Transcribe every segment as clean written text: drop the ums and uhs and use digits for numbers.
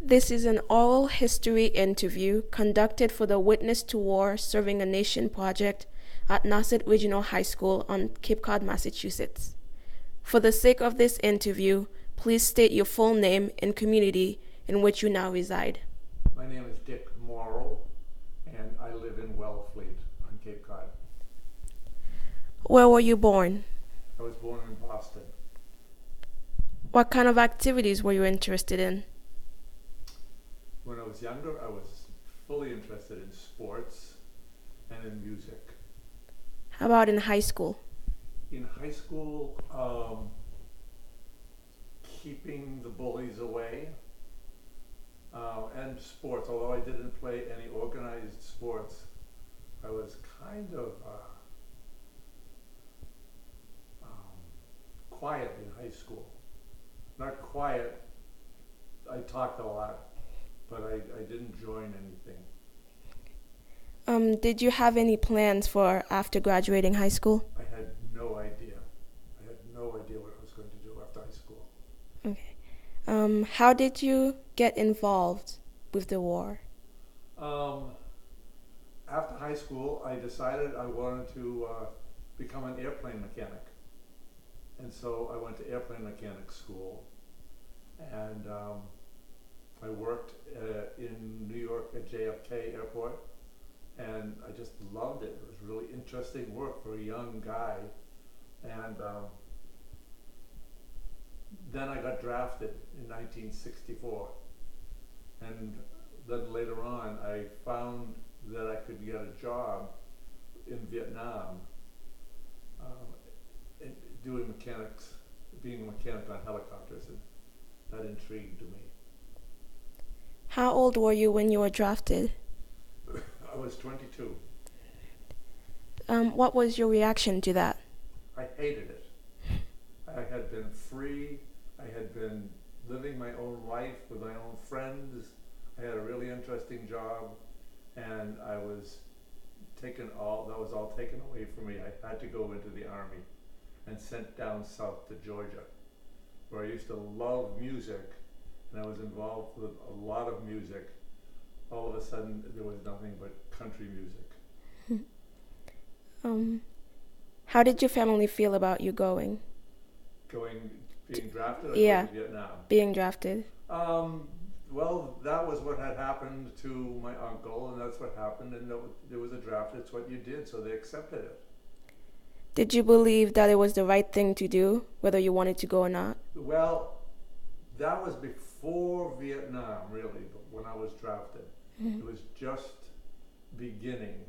This is an oral history interview conducted for the Witness to War Serving a Nation project at Nauset Regional High School on Cape Cod, Massachusetts. For the sake of this interview, please state your full name and community in which you now reside. My name is Dick Morall, and I live in Wellfleet on Cape Cod. Where were you born? I was born in Boston. What kind of activities were you interested in? When I was younger, I was fully interested in sports and in music. How about in high school? In high school, keeping the bullies away, and sports. Although I didn't play any organized sports, I was kind of quiet in high school. Not quiet, I talked a lot, but I didn't join anything. Did you have any plans for after graduating high school? I had no idea. I had no idea what I was going to do after high school. Okay. How did you get involved with the war? After high school, I decided I wanted to become an airplane mechanic. And so I went to airplane mechanic school, and I worked in New York at JFK Airport, and I just loved it. It was really interesting work for a young guy. And then I got drafted in 1964. And then later on, I found that I could get a job in Vietnam doing mechanics, being a mechanic on helicopters, and that intrigued me. How old were you when you were drafted? I was 22. What was your reaction to that? I hated it. I had been free. I had been living my own life with my own friends. I had a really interesting job, and that was all taken away from me. I had to go into the Army and sent down south to Georgia, where I used to love music, and I was involved with a lot of music. All of a sudden, there was nothing but country music. How did your family feel about you going? Being drafted or Yeah, going to Vietnam? being drafted. Well, that was what had happened to my uncle, and that's what happened, and there was a draft. It's what you did, so they accepted it. Did you believe that it was the right thing to do, whether you wanted to go or not? Well, that was before Vietnam, really, when I was drafted. It was just beginning.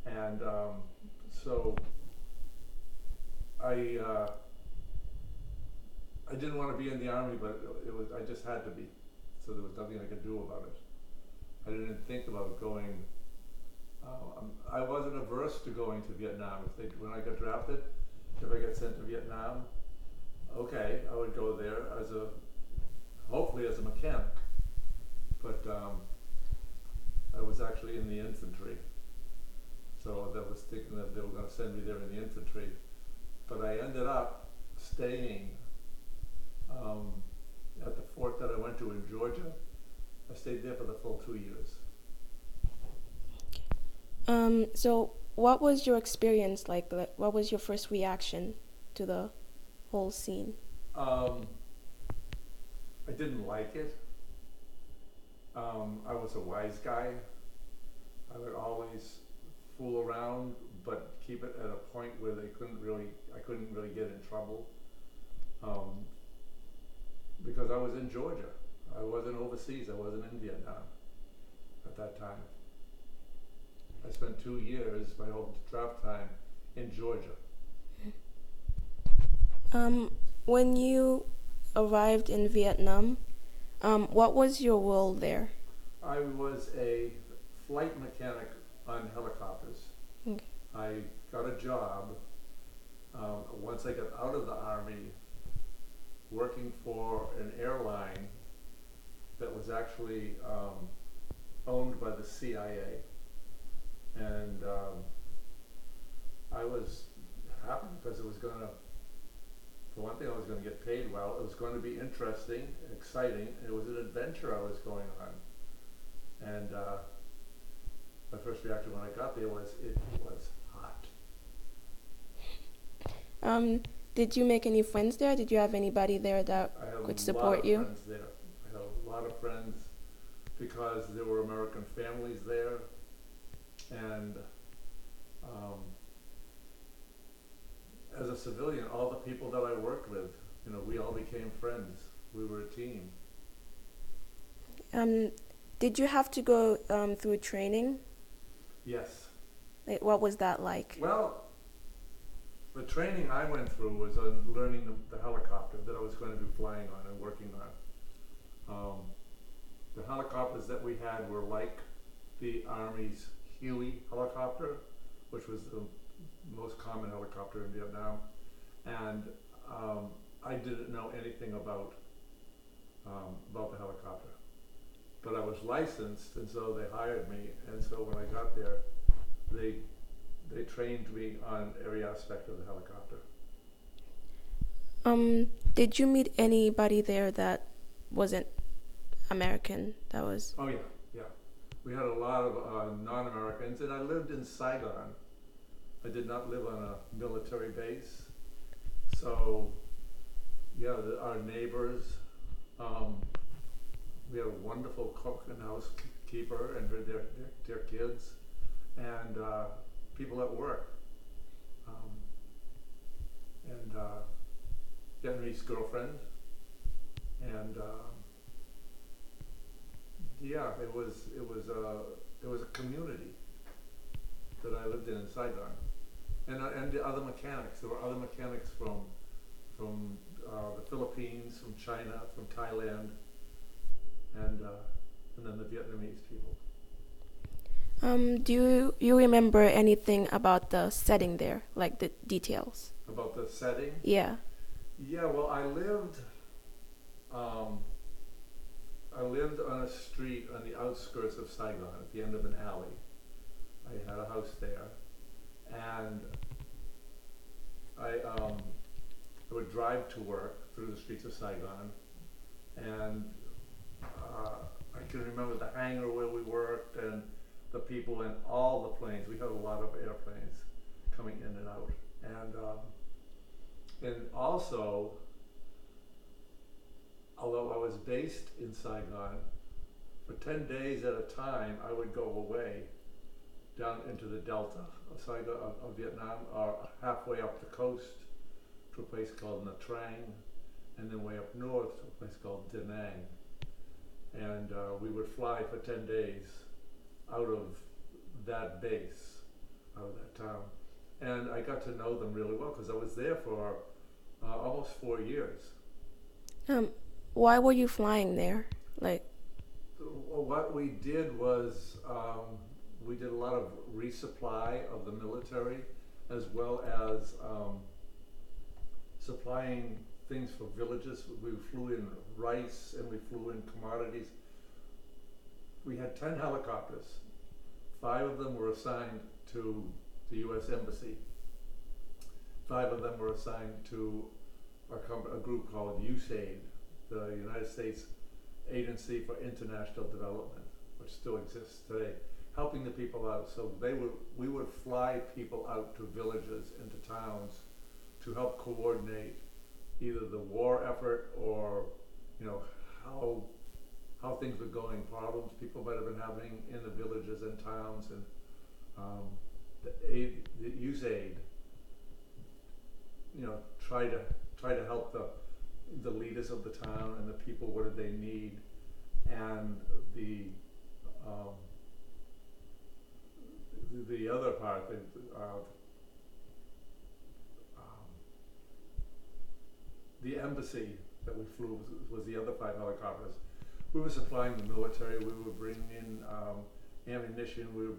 And so I didn't want to be in the Army, but I just had to be. So there was nothing I could do about it. I didn't think about going. I wasn't averse to going to Vietnam. When I got drafted, if I got sent to Vietnam, okay, I would go there hopefully as a mechanic. But I was actually in the infantry, so I was thinking that they were going to send me there in the infantry. But I ended up staying at the fort that I went to in Georgia. I stayed there for the full 2 years. So what was your experience like? What was your first reaction to the whole scene? I didn't like it. I was a wise guy. I would always fool around, but keep it at a point where I couldn't really get in trouble. Because I was in Georgia. I wasn't overseas. I wasn't in Vietnam at that time. I spent 2 years, my whole draft time, in Georgia. When you arrived in Vietnam, what was your role there? I was a flight mechanic on helicopters. Okay. I got a job once I got out of the Army, working for an airline that was actually owned by the CIA. And I was happy because it was going to for one thing, I was going to get paid well. It was going to be interesting, exciting. It was an adventure I was going on. And my first reaction when I got there was, it was hot. Did you make any friends there? Did you have anybody there that I had could a lot support of you? friends there. I had a lot of friends because there were American families there. And as a civilian, all the people that I worked with, you know, we all became friends. We were a team. Did you have to go through training? Yes. Like, what was that like? Well, the training I went through was on learning the helicopter that I was going to be flying on and working on. The helicopters that we had were like the Army's Huey helicopter, which was the most common helicopter in Vietnam. And I didn't know anything about the helicopter. But I was licensed, and so they hired me. And so when I got there, they trained me on every aspect of the helicopter. Did you meet anybody there that wasn't American? That was. Oh yeah, yeah. We had a lot of non-Americans, and I lived in Saigon. I did not live on a military base. So, yeah, our neighbors. We had a wonderful cook and housekeeper and their kids, and people at work. And Vietnamese girlfriend. And yeah, it was a community that I lived in Saigon, and the other mechanics. There were other mechanics from the Philippines, from China, from Thailand, and then the Vietnamese people. Do you remember anything about the setting there, like the details? About the setting? Yeah. Yeah. Well, I lived on a street on the outskirts of Saigon, at the end of an alley. I had a house there, and I would drive to work through the streets of Saigon, and I can remember the hangar where we worked and the people in all the planes. We had a lot of airplanes coming in and out, and also, although I was based in Saigon, for 10 days at a time, I would go away down into the delta of Saigon, of Vietnam, or halfway up the coast to a place called Nha Trang, and then way up north to a place called Da Nang. And we would fly for 10 days out of that base, out of that town. And I got to know them really well because I was there for almost 4 years. Why were you flying there? Like, what we did was we did a lot of resupply of the military, as well as supplying things for villages. We flew in rice and we flew in commodities. We had 10 helicopters. 5 of them were assigned to the U.S. Embassy. 5 of them were assigned to a group called USAID, the United States Agency for International Development, which still exists today, helping the people out. So we would fly people out to villages, into towns, to help coordinate either the war effort or, you know, how things were going, problems people might have been having in the villages and towns, and the USAID, you know, try to help the leaders of the town and the people. What did they need? And the other part, the embassy that we flew was the other 5 helicopters. We were supplying the military. We were bringing in ammunition. We were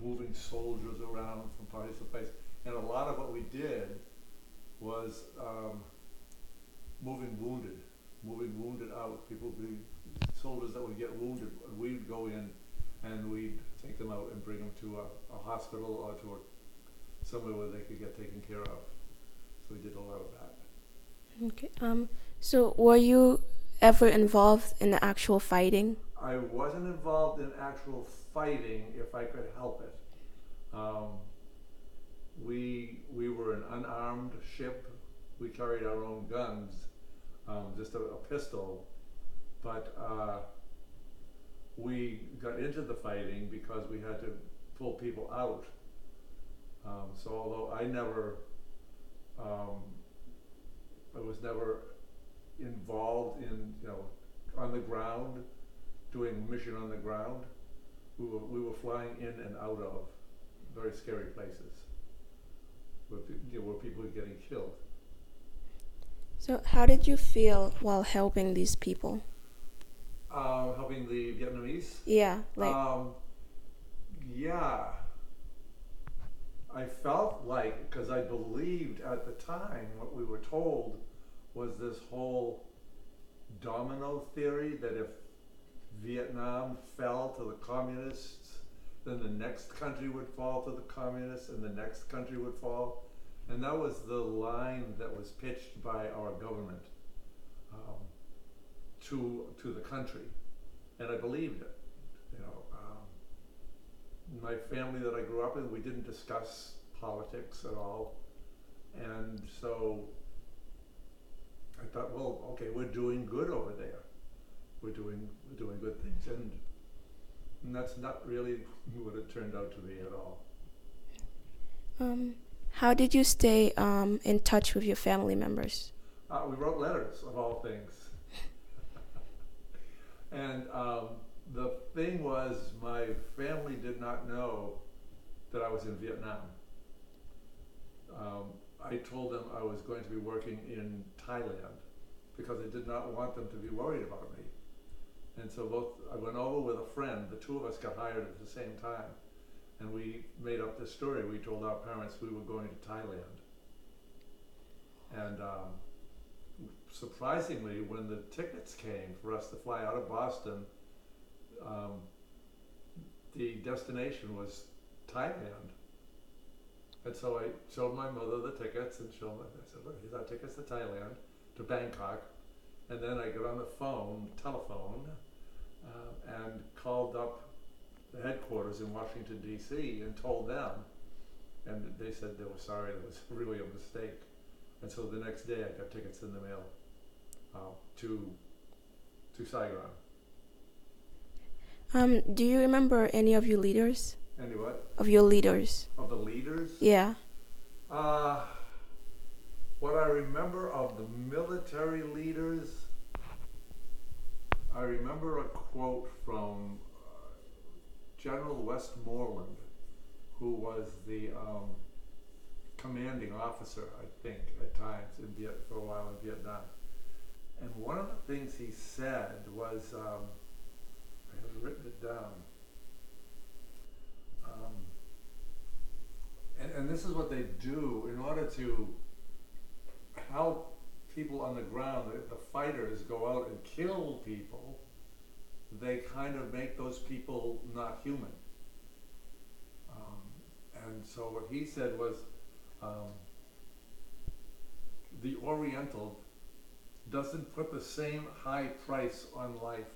moving soldiers around from place to place. And a lot of what we did was moving wounded out. Soldiers that would get wounded, we'd go in and we'd take them out and bring them to a hospital or to somewhere where they could get taken care of. So we did a lot of that. Okay. So were you ever involved in the actual fighting? I wasn't involved in actual fighting if I could help it. Um, we were an unarmed ship. We carried our own guns, just a pistol. But we got into the fighting because we had to pull people out. So although um, I was never involved in, on the ground, doing mission on the ground. We were flying in and out of very scary places where people were getting killed. So how did you feel while helping these people? Helping the Vietnamese. Yeah, like Yeah, I felt like, because I believed at the time what we were told was this whole domino theory that if Vietnam fell to the communists, then the next country would fall to the communists and the next country would fall. And that was the line that was pitched by our government to the country. And I believed it. My family that I grew up in, we didn't discuss politics at all. And so I thought, well, okay, we're doing good over there. We're doing good things, and that's not really what it turned out to be at all. how did you stay in touch with your family members? We wrote letters, of all things. And the thing was, my family did not know that I was in Vietnam. I told them I was going to be working in Thailand because I did not want them to be worried about me. And so I went over with a friend. The two of us got hired at the same time. And we made up this story. We told our parents we were going to Thailand. And surprisingly, when the tickets came for us to fly out of Boston, the destination was Thailand. And so I showed my mother the tickets and I said, look, here's our tickets to Thailand, to Bangkok. And then I got on the telephone, and called up the headquarters in Washington, D.C. and told them. And they said they were sorry, it was really a mistake. And so the next day I got tickets in the mail to Saigon. Do you remember any of your leaders? Any what? Of your leaders? Of the leaders? Yeah. What I remember of the military leaders, I remember a quote from General Westmoreland, who was the commanding officer, I think, at times for a while in Vietnam. And one of the things he said was, I have written it down, and this is what they do in order to help people on the ground. The fighters go out and kill people. They kind of make those people not human. And so what he said was, the Oriental doesn't put the same high price on life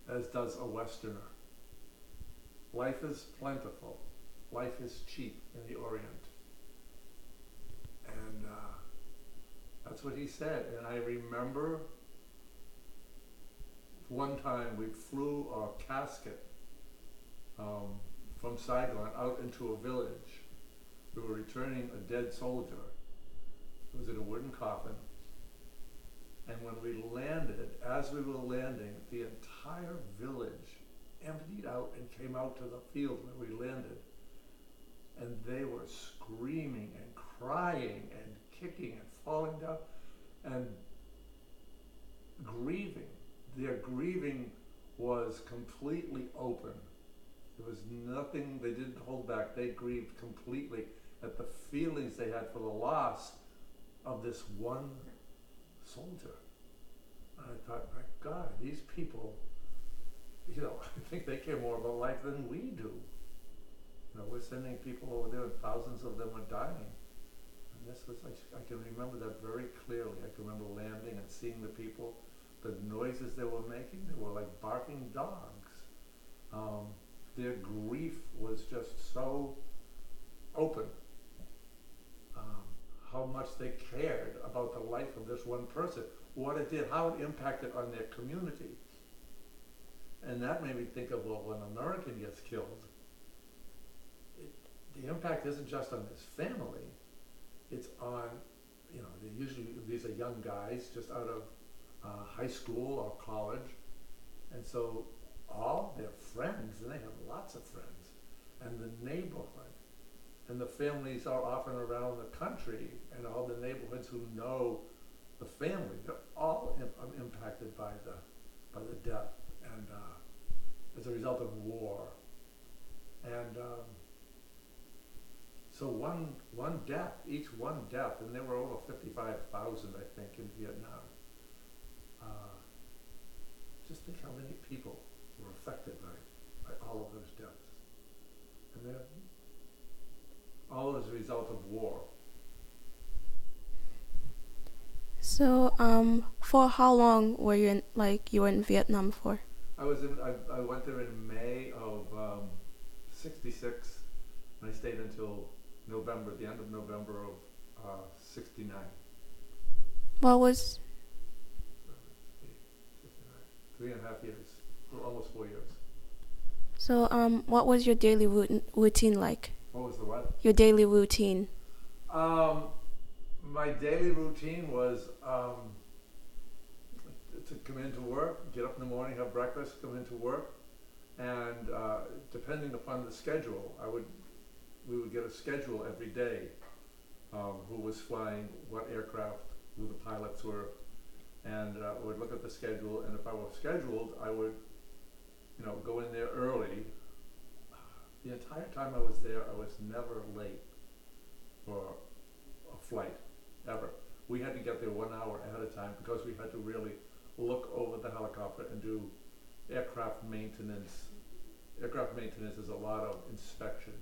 as does a Westerner. Life is plentiful. Life is cheap in the Orient. And that's what he said. And I remember one time we flew a casket from Saigon out into a village. We were returning a dead soldier. It was in a wooden coffin. And when we landed, as we were landing, the entire village emptied out and came out to the field where we landed. And they were screaming and crying and kicking and falling down and grieving. Their grieving was completely open. There was nothing, they didn't hold back. They grieved completely at the feelings they had for the loss of this one soldier. And I thought, my God, these people, I think they care more about life than we do. We're sending people over there and thousands of them are dying. And this was, I can remember that very clearly. I can remember landing and seeing the people, the noises they were making. They were like barking dogs. Their grief was just so open. How much they cared about the life of this one person, what it did, how it impacted on their community. And that made me think of, well, when an American gets killed, the impact isn't just on his family, it's on, usually these are young guys just out of high school or college, and so all their friends, and they have lots of friends, and the neighborhood, and the families are often around the country, and all the neighborhoods who know the family, they're all impacted by the death, and as a result of war. And so one death, each one death, and there were over 55,000, I think, in Vietnam. Just think how many people were affected by all of those deaths. And they're all as a result of war. So, for how long were you in Vietnam for? I went there in May of '66, and I stayed until November, the end of November of '69. What was 3.5 years, almost 4 years. So, what was your daily routine like? What was the what? Your daily routine. My daily routine was to come into work, get up in the morning, have breakfast, come into work, and depending upon the schedule, we would get a schedule every day. Who was flying, what aircraft, who the pilots were, and would look at the schedule. And if I was scheduled, I would, go in there early. The entire time I was there, I was never late for a flight, ever. We had to get there 1 hour ahead of time because we had to really look over the helicopter and do aircraft maintenance. Aircraft maintenance is a lot of inspection,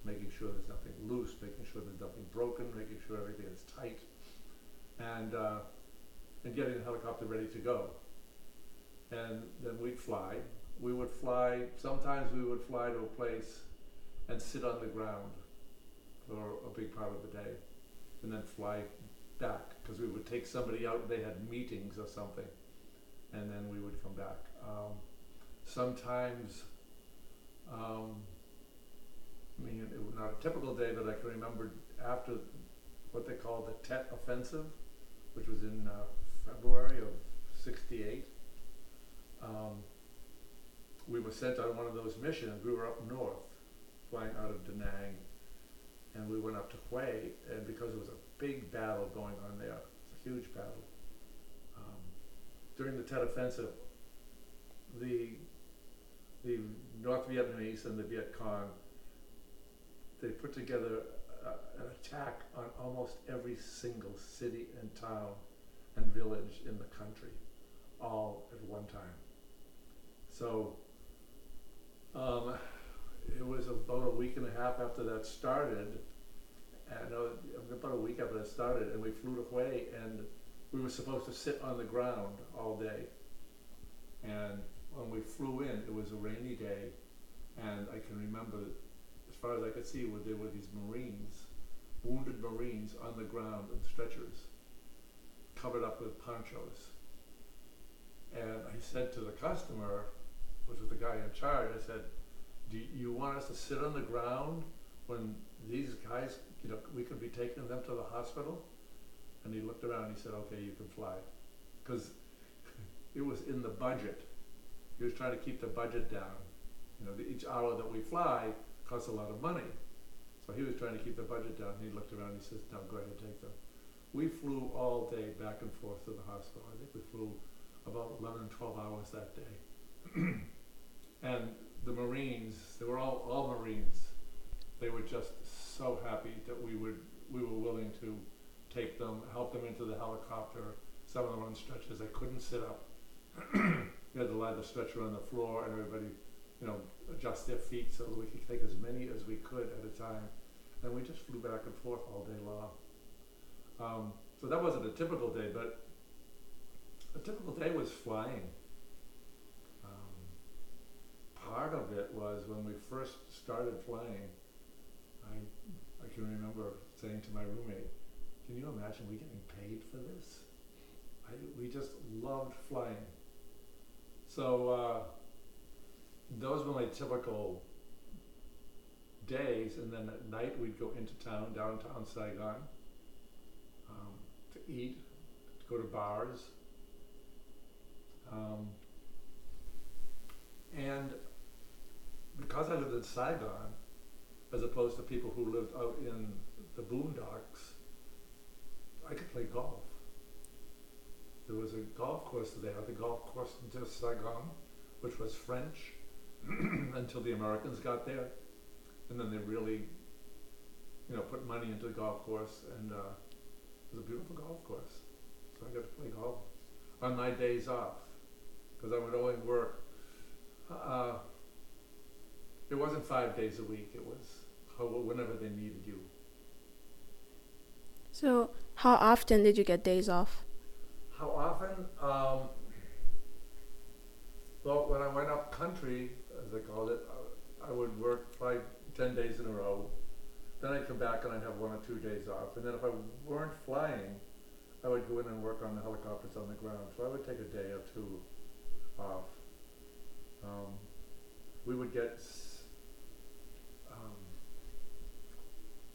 making sure there's nothing loose, making sure there's nothing broken, making sure everything is tight, and getting the helicopter ready to go. And then we'd fly. We would fly, sometimes we would fly to a place and sit on the ground for a big part of the day, and then fly back, because we would take somebody out, they had meetings or something, and then we would come back. Sometimes, it was not a typical day, but I can remember after what they call the Tet Offensive, which was in February of '68. We were sent on one of those missions. We were up north, flying out of Da Nang, and we went up to Hue, and because there was a big battle going on there, it's a huge battle. During the Tet Offensive, the North Vietnamese and the Viet Cong, they put together an attack on almost every single city and town and village in the country, all at one time. So it was about a week and a half after that started, and about a week after that started, and we flew to Hue, and we were supposed to sit on the ground all day. And when we flew in, it was a rainy day, and I can remember, as far as I could see, there were these Marines, wounded Marines on the ground in stretchers, covered up with ponchos. And I said to the customer, which was the guy in charge, I said, do you want us to sit on the ground when these guys, we could be taking them to the hospital? And he looked around and he said, okay, you can fly. Because it was in the budget. He was trying to keep the budget down. Each hour that we fly costs a lot of money. So he was trying to keep the budget down. And he looked around and he says, no, go ahead, take them. We flew all day back and forth to the hospital. I think we flew about 11, 12 hours that day. And the Marines, they were all Marines. They were just so happy that we were willing to take them, help them into the helicopter. Some of them on stretchers, they couldn't sit up. We had to lie the stretcher on the floor, and everybody, adjust their feet so that we could take as many as we could at a time. And we just flew back and forth all day long. So that wasn't a typical day, but a typical day was flying. Part of it was when we first started flying, I can remember saying to my roommate, can you imagine we getting paid for this? We just loved flying. So those were my typical days, and then at night we'd go into town, downtown Saigon, to eat, to go to bars. And because I lived in Saigon, as opposed to people who lived out in the boondocks, I could play golf. There was a golf course there, the golf course in Saigon, which was French until the Americans got there. And then they really, put money into the golf course, and it was a beautiful golf course. So I got to play golf on my days off, because I would only work. It wasn't 5 days a week. It was whenever they needed you. So how often did you get days off? How often? Well, when I went up country, as they called it, I would work 10 days in a row. Then I'd come back and I'd have 1 or 2 days off. And then if I weren't flying, I would go in and work on the helicopters on the ground. So I would take a day or 2 off. We would get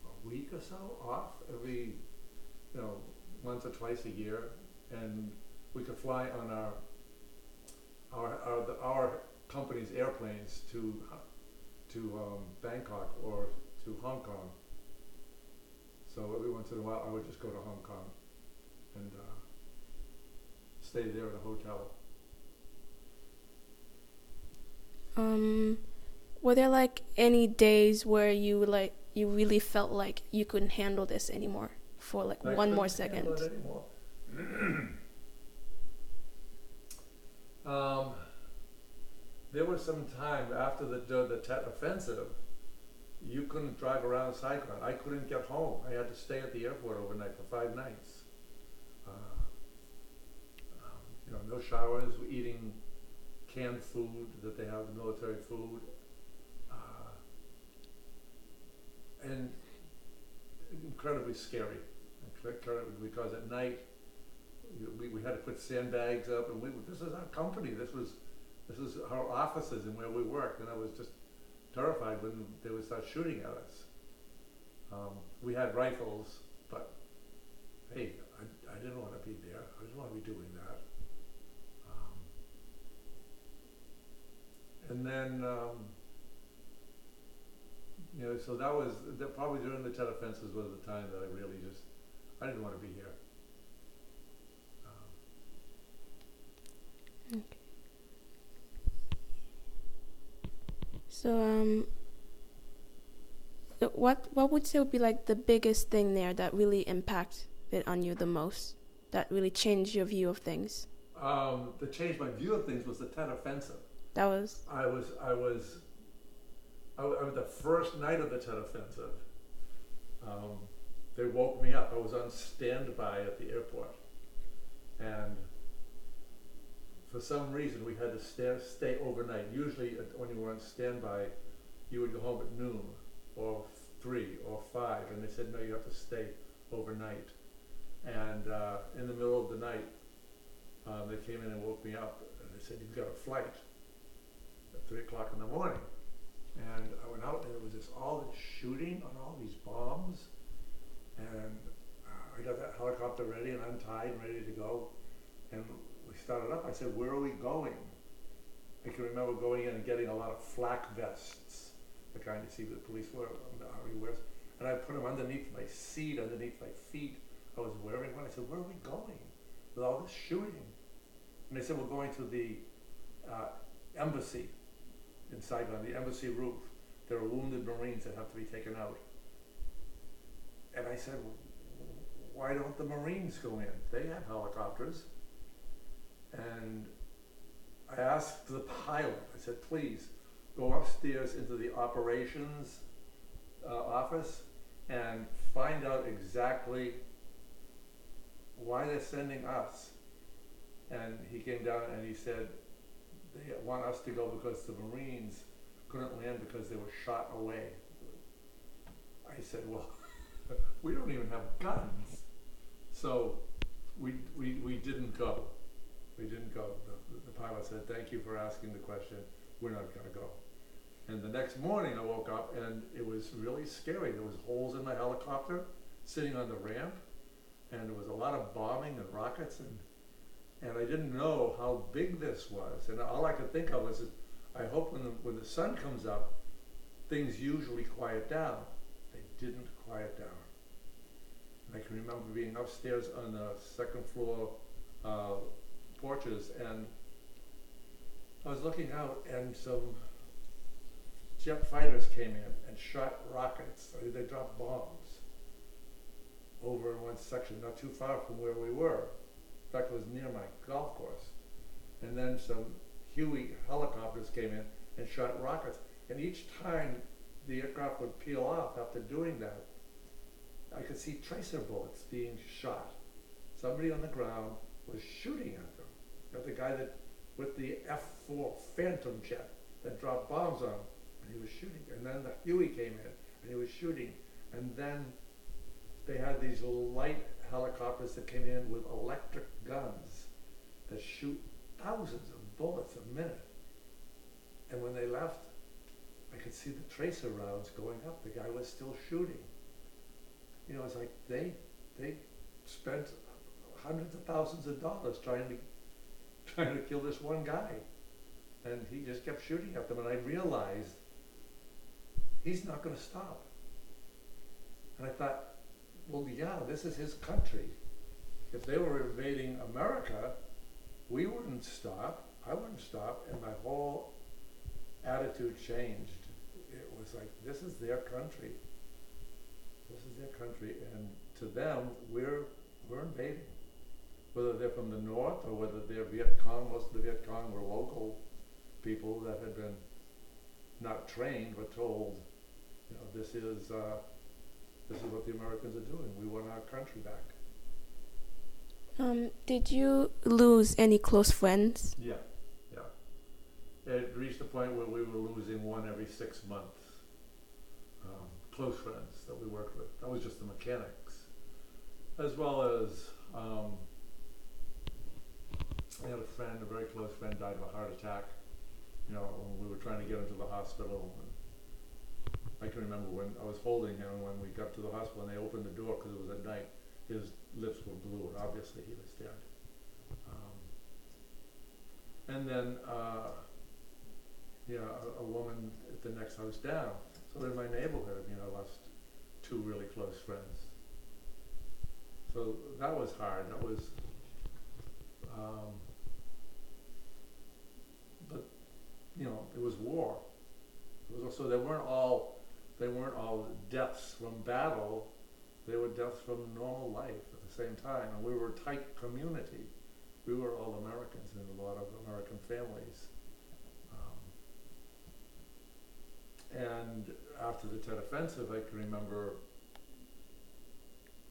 a week or so off every, once or twice a year, and we could fly on our company's airplanes to Bangkok or to Hong Kong. So every once in a while, I would just go to Hong Kong and stay there at a hotel. Were there like any days where you really felt like you couldn't handle this anymore for like one more second? There was some time after the Tet Offensive, you couldn't drive around Saigon. I couldn't get home. I had to stay at the airport overnight for 5 nights. No showers, eating canned food that they have, military food. And incredibly scary, because at night we had to put sandbags up, and this is our company. This was our offices and where we worked, and I was just terrified when they would start shooting at us. We had rifles, but hey, I didn't want to be there. I didn't want to be doing that. And then, so that probably during the Tet Offensives was the time that I really I didn't want to be here. Okay. So, what would you say would be like the biggest thing there that really impacted on you the most, that really changed your view of things? That changed my view of things was the Tet Offensive. That was. I was the first night of the Tet Offensive. They woke me up. I was on standby at the airport, and for some reason we had to stay overnight. Usually, when you were on standby, you would go home at noon, or 3 or 5, and they said no, you have to stay overnight. And in the middle of the night, they came in and woke me up, and they said, you've got a flight at 3 o'clock in the morning. And I went out, and there was all this shooting on all these bombs, and I got that helicopter ready and untied and ready to go, and we started up. I said, where are we going? I can remember going in and getting a lot of flak vests, the kind you see the police wear, the Army wears, and I put them underneath my seat, underneath my feet. I was wearing one. I said, where are we going with all this shooting? And they said, we're going to the embassy in Saigon, the embassy roof. There are wounded Marines that have to be taken out. And I said, why don't the Marines go in? They have helicopters. And I asked the pilot, I said, please go upstairs into the operations office and find out exactly why they're sending us. And he came down and he said, they want us to go because the Marines couldn't land because they were shot away. I said, well, we don't even have guns. So we didn't go. We didn't go. The pilot said, thank you for asking the question. We're not going to go. And the next morning I woke up and it was really scary. There was holes in my helicopter sitting on the ramp, and there was a lot of bombing and rockets, and I didn't know how big this was. And all I could think of was, I hope when the sun comes up, things usually quiet down. They didn't quiet down. And I can remember being upstairs on the second floor porches, and I was looking out, and some jet fighters came in and shot rockets. They dropped bombs over in one section, not too far from where we were. In fact, it was near my golf course. And then some Huey helicopters came in and shot rockets. And each time the aircraft would peel off after doing that, I could see tracer bullets being shot. Somebody on the ground was shooting at them. You know, the guy that with the F-4 Phantom jet that dropped bombs on him, and he was shooting. And then the Huey came in and he was shooting. And then they had these light helicopters that came in with electric guns that shoot thousands of bullets a minute. And when they left, I could see the tracer rounds going up. The guy was still shooting. You know, it's like they spent hundreds of thousands of dollars trying to kill this one guy. And he just kept shooting at them, and I realized he's not going to stop. And I thought, well, yeah, this is his country. If they were invading America, we wouldn't stop. I wouldn't stop. And my whole attitude changed. It was like, this is their country. This is their country. And to them, we're invading. Whether they're from the north or whether they're Viet Cong, most of the Viet Cong were local people that had been not trained but told, you know, this is what the Americans are doing. We want our country back. Did you lose any close friends? Yeah. It reached a point where we were losing one every 6 months. Close friends that we worked with. That was just the mechanics. As well as, I had a friend, a very close friend, died of a heart attack. You know, when we were trying to get him to the hospital. And I can remember when I was holding him, and when we got to the hospital and they opened the door because it was at night, his lips were blue, and obviously he was dead. And then, a woman at the next house down. So in my neighborhood, you know, I lost two really close friends. So that was hard. That was, but you know, it was war. It was also, they weren't all deaths from battle. They were deaths from normal life at the same time. And we were a tight community. We were all Americans in a lot of American families. And after the Tet Offensive, I can remember,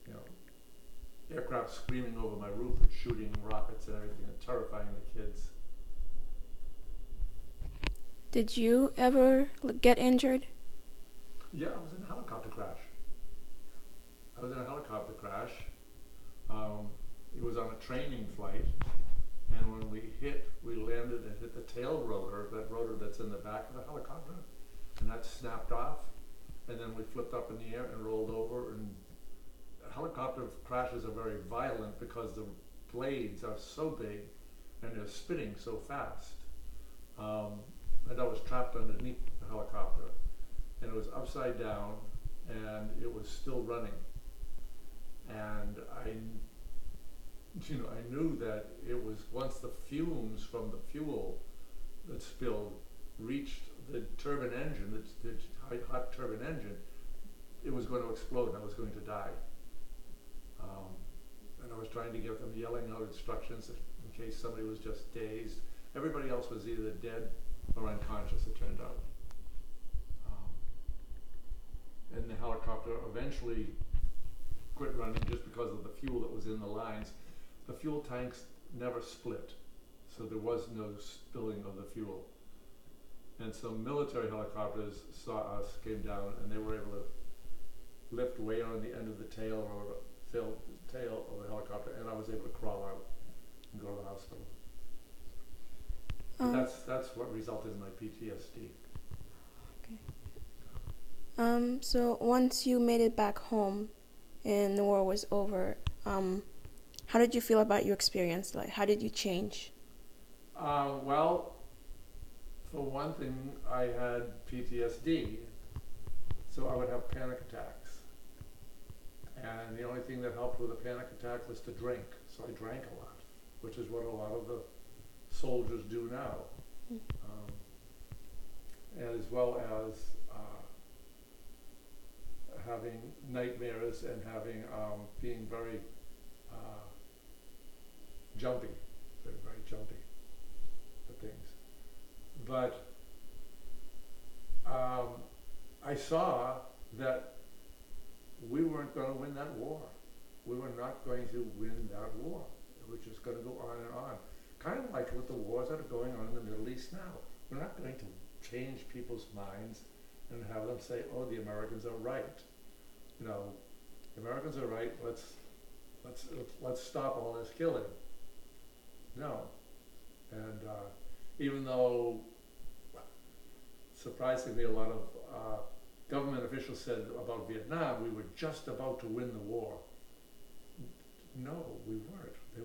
you know, aircraft screaming over my roof and shooting rockets and everything and terrifying the kids. Did you ever get injured? Yeah, I was in a helicopter crash. It was on a training flight, and when we landed and hit the tail rotor, that rotor that's in the back of the helicopter, and that snapped off, and then we flipped up in the air and rolled over. And helicopter crashes are very violent because the blades are so big and they're spinning so fast. And I was trapped underneath the helicopter, and it was upside down, and it was still running. And I knew that it was, once the fumes from the fuel that spilled reached the turbine engine, the hot turbine engine, it was going to explode and I was going to die. And I was trying to get them yelling out instructions in case somebody was just dazed. Everybody else was either dead or unconscious, it turned out. And the helicopter eventually quit running just because of the fuel that was in the lines. The fuel tanks never split, so there was no spilling of the fuel. And some military helicopters saw us, came down, and they were able to lift way on the end of the tail of the helicopter, and I was able to crawl out and go to the hospital. That's what resulted in my PTSD. So once you made it back home and the war was over, how did you feel about your experience? Like, how did you change? Well, for one thing, I had PTSD, so I would have panic attacks. And the only thing that helped with a panic attack was to drink. So I drank a lot, which is what a lot of the soldiers do now. And as well as having nightmares and having being very jumpy, very jumpy for things. But I saw that we weren't going to win that war. We were not going to win that war. It was just going to go on and on. Kind of like with the wars that are going on in the Middle East now. We're not going to change people's minds and have them say, oh, the Americans are right. You know, the Americans are right, let's stop all this killing. No. And even though, surprisingly, a lot of government officials said about Vietnam, we were just about to win the war. No, we weren't. They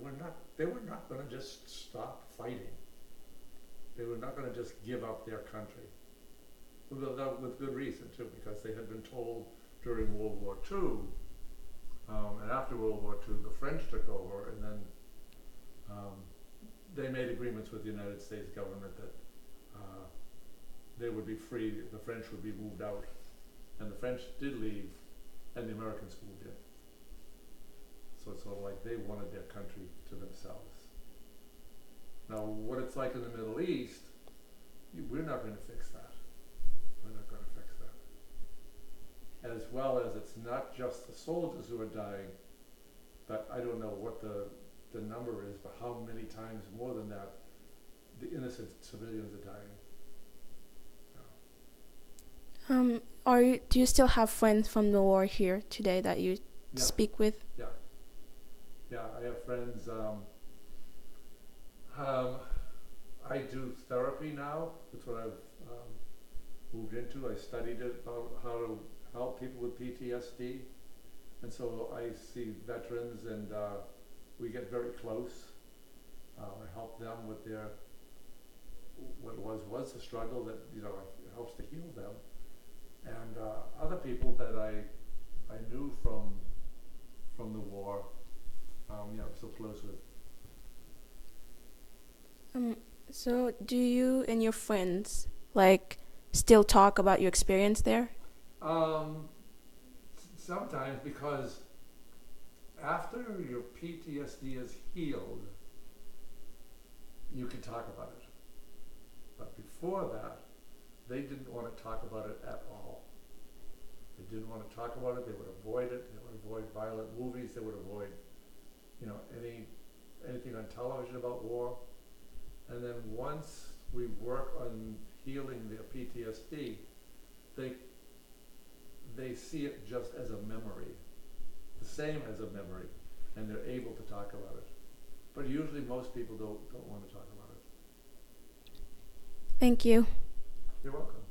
were not going to just stop fighting. They were not going to just give up their country. With good reason, too, because they had been told during World War II, and after World War II, the French took over, and then they made agreements with the United States government that they would be free, the French would be moved out. And the French did leave, and the Americans moved in. So it's sort of like they wanted their country to themselves. Now, what it's like in the Middle East, we're not going to fix that. We're not going to fix that. As well as it's not just the soldiers who are dying, but I don't know what the number is, but how many times more than that, the innocent civilians are dying. Do you still have friends from the war here today that you speak with? Yeah, I have friends. I do therapy now. That's what I've moved into. I studied it about how to help people with PTSD, and so I see veterans, and we get very close. I help them with their what was a struggle that it helps to heal them. And other people that I knew from the war, I'm so close with. So do you and your friends still talk about your experience there? Sometimes, because after your PTSD is healed, you can talk about it. But before that, they didn't want to talk about it at all. They didn't want to talk about it. They would avoid it. They would avoid violent movies. They would avoid, anything on television about war. And then once we work on healing their PTSD, they see it just as a memory, the same as a memory, and they're able to talk about it. But usually most people don't want to talk about it. Thank you. You're welcome.